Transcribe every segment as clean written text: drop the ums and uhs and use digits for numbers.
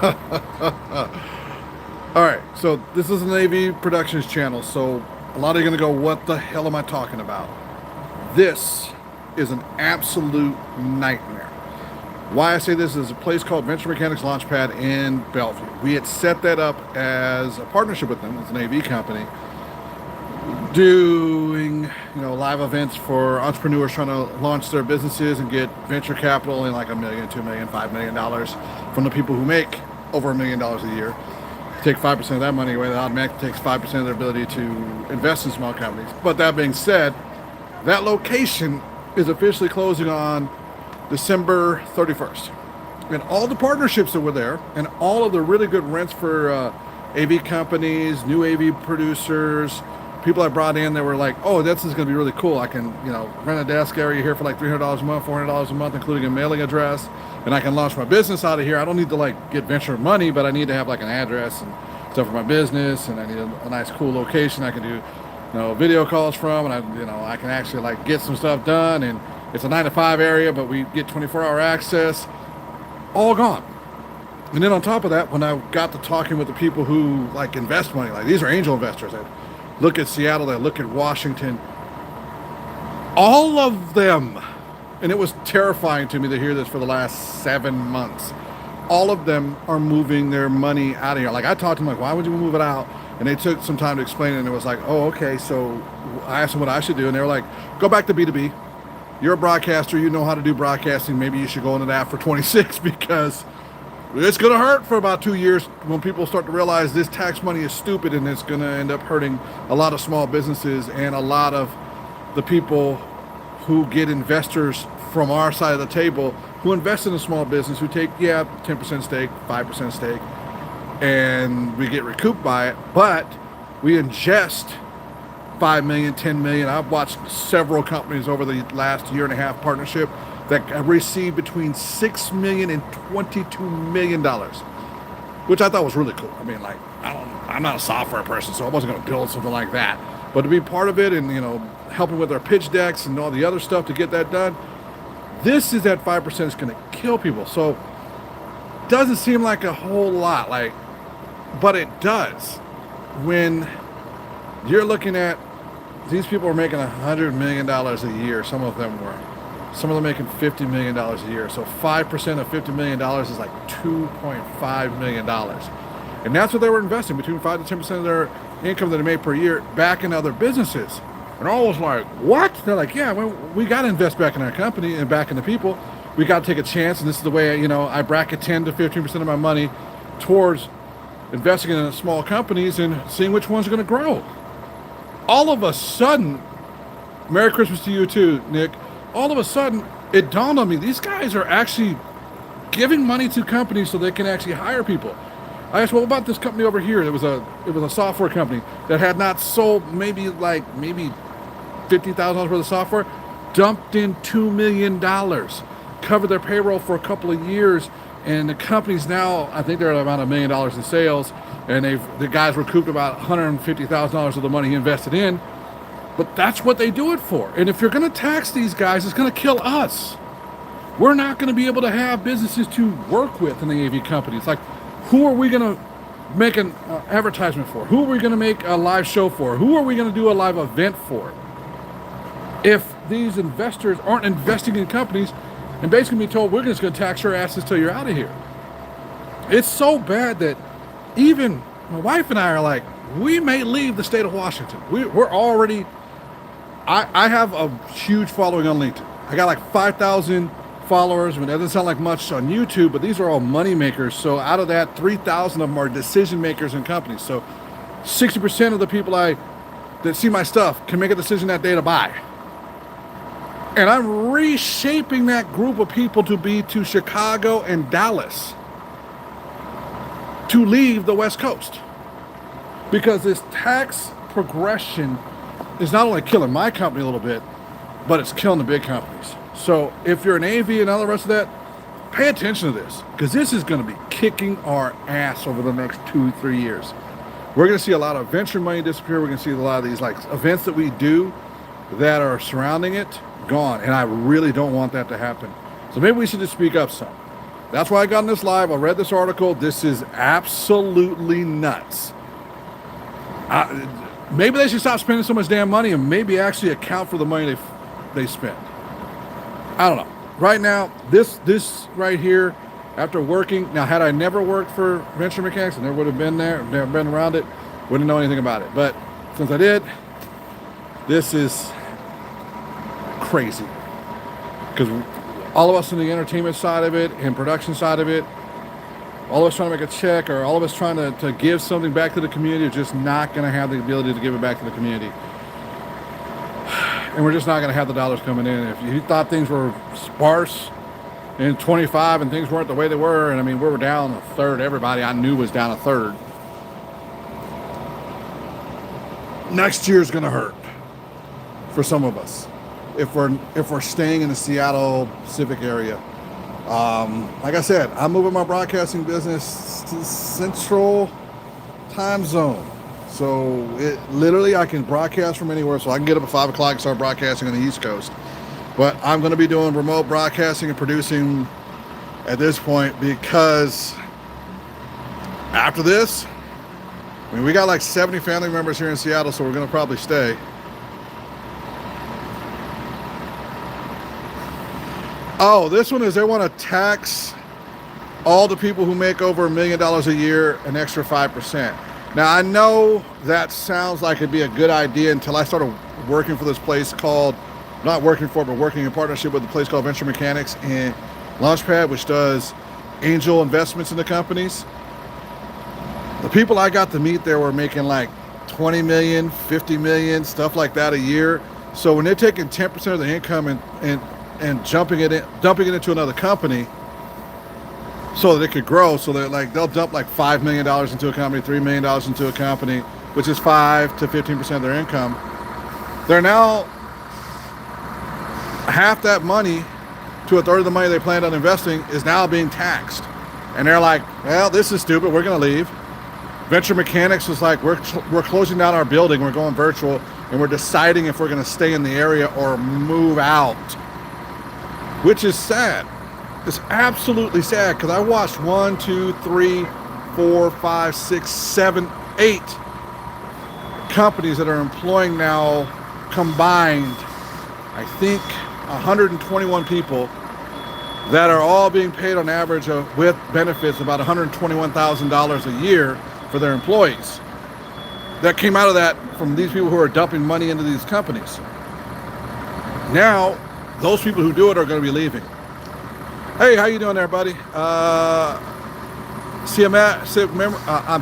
All right, so this is an AV Productions channel, so a lot of you are going to go, what the hell am I talking about? This is an absolute nightmare. Why I say this is a place called Venture Mechanics Launchpad in Bellevue. We had set that up as a partnership with them, as an AV company, doing live events for entrepreneurs trying to launch their businesses and get venture capital in like $1 million, $2 million, $5 million from the people who make over $1 million a year. Take 5% of that money away, that automatically takes 5% of their ability to invest in small companies. But that being said, that location is officially closing on December 31st. And all the partnerships that were there and all of the really good rents for AV companies, new AV producers, people I brought in that were like, oh, this is going to be really cool. I can, rent a desk area here for like $300 a month, $400 a month, including a mailing address. And I can launch my business out of here. I don't need to like get venture money, but I need to have like an address and stuff for my business. And I need a nice, cool location I can do, video calls from. And I can actually like get some stuff done. And it's a 9 to 5 area, but we get 24-hour access. All gone. And then on top of that, when I got to talking with the people who like invest money, like these are angel investors. I look at Seattle, I look at Washington, all of them, and it was terrifying to me to hear this for the last 7 months. All of them are moving their money out of here. Like I talked to them, like, why would you move it out? And they took some time to explain it, and it was like, oh, okay. So I asked them what I should do, and they were like, go back to B2B. You're a broadcaster, you know how to do broadcasting. Maybe you should go into that for 26 because it's going to hurt for about 2 years when people start to realize this tax money is stupid, and it's going to end up hurting a lot of small businesses and a lot of the people who get investors from our side of the table who invest in a small business, who take, 10% stake, 5% stake, and we get recouped by it, but we ingest 5 million, 10 million. I've watched several companies over the last year and a half partnership that have received between $6 million and $22 million, which I thought was really cool. I mean, like, I'm not a software person, so I wasn't going to build something like that. But to be part of it and, helping with our pitch decks and all the other stuff to get that done, this is at 5% is going to kill people. So doesn't seem like a whole lot, but it does. When you're looking at these people are making $100 million a year, some of them making $50 million a year. So 5% of $50 million is like $2.5 million. And that's what they were investing, between 5 to 10% of their income that they made per year back in other businesses. And all was like, what? They're like, yeah, well, we got to invest back in our company and back in the people. We got to take a chance. And this is the way, I bracket 10 to 15% of my money towards investing in small companies and seeing which ones are going to grow. All of a sudden, Merry Christmas to you too, Nick. All of a sudden, it dawned on me, these guys are actually giving money to companies so they can actually hire people. I asked, well, what about this company over here? It was a software company that had not sold maybe $50,000 worth of software, dumped in $2 million, covered their payroll for a couple of years, and the company's now, I think they're at about $1 million in sales, and the guys recouped about $150,000 of the money he invested in. But that's what they do it for. And if you're going to tax these guys, it's going to kill us. We're not going to be able to have businesses to work with in the AV companies. Like, who are we going to make an advertisement for? Who are we going to make a live show for? Who are we going to do a live event for? If these investors aren't investing in companies and basically be told, we're just going to tax your asses till you're out of here. It's so bad that even my wife and I are like, we may leave the state of Washington. We're already, I have a huge following on LinkedIn. I got like 5,000 followers. I mean, that doesn't sound like much on YouTube, but these are all money makers. So out of that, 3,000 of them are decision makers in companies. So 60% of the people that see my stuff can make a decision that day to buy. And I'm reshaping that group of people to be to Chicago and Dallas to leave the West Coast. Because this tax progression is not only killing my company a little bit, but it's killing the big companies. So if you're an AV and all the rest of that, pay attention to this, because this is going to be kicking our ass over the next 2-3 years. We're going to see a lot of venture money disappear. We're going to see a lot of these like events that we do that are surrounding it gone. And I really don't want that to happen. So maybe we should just speak up some. That's why I got in this live. I read this article. This is absolutely nuts. Maybe they should stop spending so much damn money and maybe actually account for the money they spend. I don't know. Right now, this right here, after working, now had I never worked for Venture Mechanics, I never would have been there, never been around it, wouldn't know anything about it. But since I did, this is crazy. Because all of us in the entertainment side of it and production side of it, all of us trying to make a check or all of us trying to give something back to the community are just not going to have the ability to give it back to the community. And we're just not going to have the dollars coming in. If you thought things were sparse in 25 and things weren't the way they were, and I mean, we were down a third. Everybody I knew was down a third. Next year's going to hurt for some of us if we're staying in the Seattle Pacific area. Like I said, I'm moving my broadcasting business to Central Time Zone. So it literally, I can broadcast from anywhere. So I can get up at 5 o'clock and start broadcasting on the East Coast. But I'm going to be doing remote broadcasting and producing at this point because after this, I mean, we got like 70 family members here in Seattle, so we're going to probably stay. Oh, this one is they want to tax all the people who make over $1 million a year an extra 5%. Now, I know that sounds like it'd be a good idea until I started working for this place called, not working for, but working in partnership with a place called Venture Mechanics and Launchpad, which does angel investments in the companies. The people I got to meet there were making like 20 million, 50 million, stuff like that a year. So when they're taking 10% of the income and dumping it into another company so that it could grow, so they're like, they'll dump like $5 million into a company, $3 million into a company, which is 5 to 15% of their income. They're now half that money to a third of the money they planned on investing is now being taxed. And they're like, well, this is stupid. We're going to leave. Venture Mechanics is like, we're closing down our building. We're going virtual, and we're deciding if we're going to stay in the area or move out, which is sad. It's absolutely sad because I watched 1, 2, 3, 4, 5, 6, 7, 8 companies that are employing now combined, I think 121 people that are all being paid on average with benefits about $121,000 a year for their employees. That came out of that from these people who are dumping money into these companies. Now, those people who do it are going to be leaving. Hey, how you doing there, buddy? I'm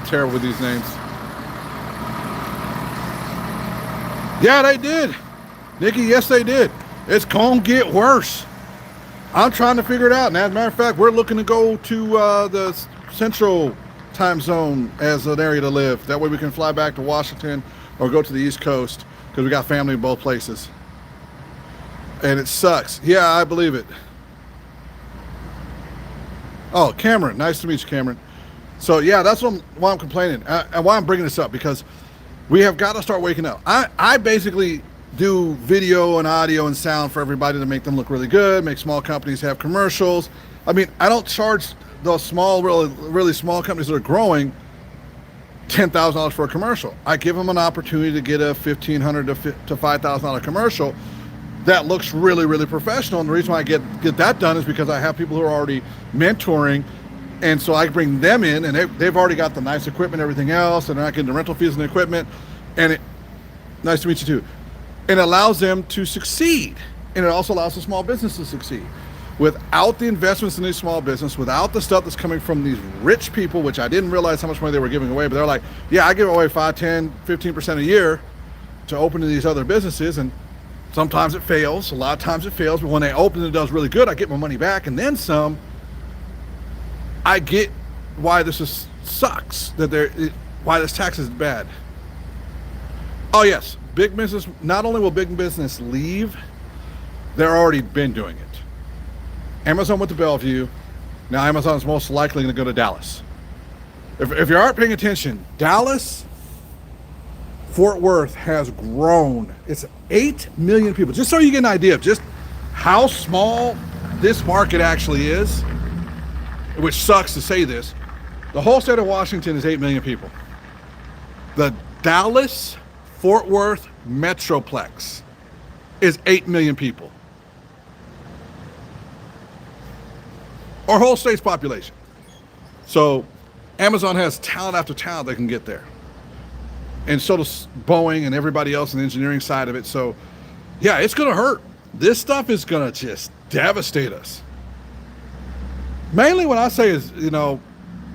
terrible with these names. Yeah, they did. Nikki, yes, they did. It's gonna get worse. I'm trying to figure it out. And as a matter of fact, we're looking to go to the Central Time Zone as an area to live. That way we can fly back to Washington or go to the East Coast because we got family in both places. And it sucks. Yeah, I believe it. Oh, Cameron. Nice to meet you, Cameron. So, yeah, that's why I'm complaining and why I'm bringing this up, because we have got to start waking up. I basically do video and audio and sound for everybody to make them look really good, make small companies have commercials. I mean, I don't charge those small, really small companies that are growing $10,000 for a commercial. I give them an opportunity to get a $1,500 to $5,000 commercial that looks really, really professional. And the reason why I get that done is because I have people who are already mentoring, and so I bring them in, and they've already got the nice equipment, everything else, and they're not getting the rental fees and the equipment. And nice to meet you too. It allows them to succeed, and it also allows the small business to succeed. Without the investments in these small business, without the stuff that's coming from these rich people, which I didn't realize how much money they were giving away, but they're like, yeah, I give away 5, 10, 15% a year to open these other businesses, and sometimes it fails, a lot of times it fails, but when they open it does really good, I get my money back, and then some. I get why this sucks, why this tax is bad. Oh yes, big business, not only will big business leave, they're already been doing it. Amazon went to Bellevue, now Amazon's most likely going to go to Dallas. If you aren't paying attention, Dallas, Fort Worth has grown. It's 8 million people. Just so you get an idea of just how small this market actually is. which sucks to say this, the whole state of Washington is 8 million people. The Dallas-Fort Worth Metroplex is 8 million people. Our whole state's population. So Amazon has talent after talent that can get there. And so does Boeing and everybody else in the engineering side of it. So yeah, it's going to hurt. This stuff is going to just devastate us. Mainly what I say is, you know,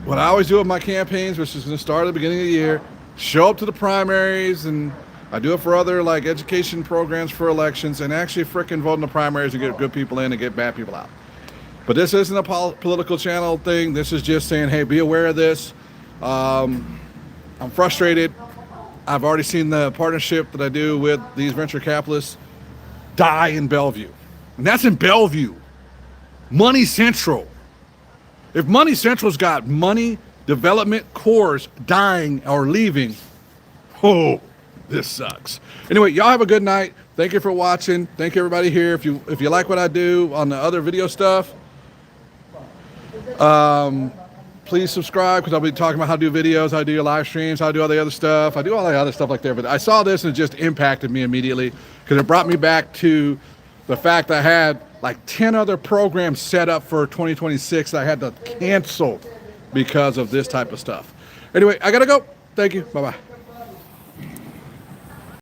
what I always do with my campaigns, which is going to start at the beginning of the year, show up to the primaries, and I do it for other like education programs for elections, and actually frickin' vote in the primaries and get good people in and get bad people out. But this isn't a political channel thing. This is just saying, hey, be aware of this. I'm frustrated. I've already seen the partnership that I do with these venture capitalists die in Bellevue. And that's in Bellevue. Money Central. If Money Central's got money development cores dying or leaving, oh, this sucks. Anyway, y'all have a good night. Thank you for watching. Thank you everybody here. If you like what I do on the other video stuff, please subscribe, because I'll be talking about how to do videos, how to do your live streams, how to do all the other stuff. I do all the other stuff like that, but I saw this and it just impacted me immediately, because it brought me back to the fact I had like 10 other programs set up for 2026 that I had to cancel because of this type of stuff. Anyway, I gotta go. Thank you. Bye-bye.